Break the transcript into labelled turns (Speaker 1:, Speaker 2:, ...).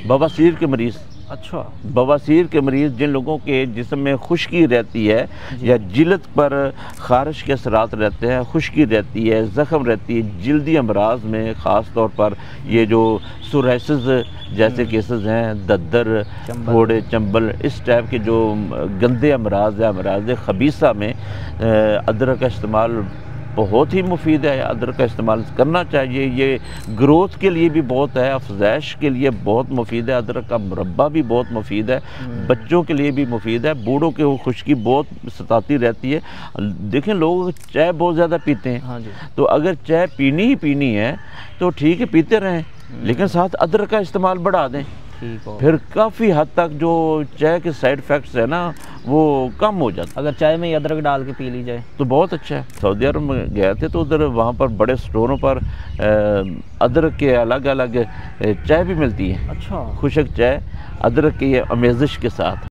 Speaker 1: बवासीर के मरीज़।
Speaker 2: अच्छा।
Speaker 1: बवासीर के मरीज़, जिन लोगों के जिस्म में खुश्की रहती है या जिल्द पर ख़ारिश के असरात रहते हैं, खुश्की रहती है, ज़ख़म रहती है, जल्दी अमराज में ख़ास तौर पर ये जो सोराइसिस जैसे केसेस हैं, दद्दर, फोड़े, चंबल, इस टाइप के जो गंदे अमराज है, अमराज खबीसा में अदरक का इस्तेमाल बहुत ही मुफीद है। अदरक का इस्तेमाल करना चाहिए। ये ग्रोथ के लिए भी बहुत है, अफजैश के लिए बहुत मुफीद है। अदरक का मुरब्बा भी बहुत मुफीद है, बच्चों के लिए भी मुफीद है। बूढ़ों के वो खुश्की बहुत सताती रहती है। देखें, लोग चाय बहुत ज़्यादा पीते हैं।
Speaker 2: हाँ जी।
Speaker 1: तो अगर चाय पीनी ही पीनी है तो ठीक है, पीते रहें, लेकिन साथ अदरक का इस्तेमाल बढ़ा दें। फिर काफ़ी हद तक जो चाय के साइड इफ़ेक्ट्स है ना, वो कम हो जाता।
Speaker 2: अगर चाय में अदरक डाल के पी ली जाए
Speaker 1: तो बहुत अच्छा है। सऊदी अरब में गए थे तो उधर वहाँ पर बड़े स्टोरों पर अदरक के अलग अलग चाय भी मिलती है।
Speaker 2: अच्छा।
Speaker 1: खुशक चाय अदरक की आमेज़िश के साथ।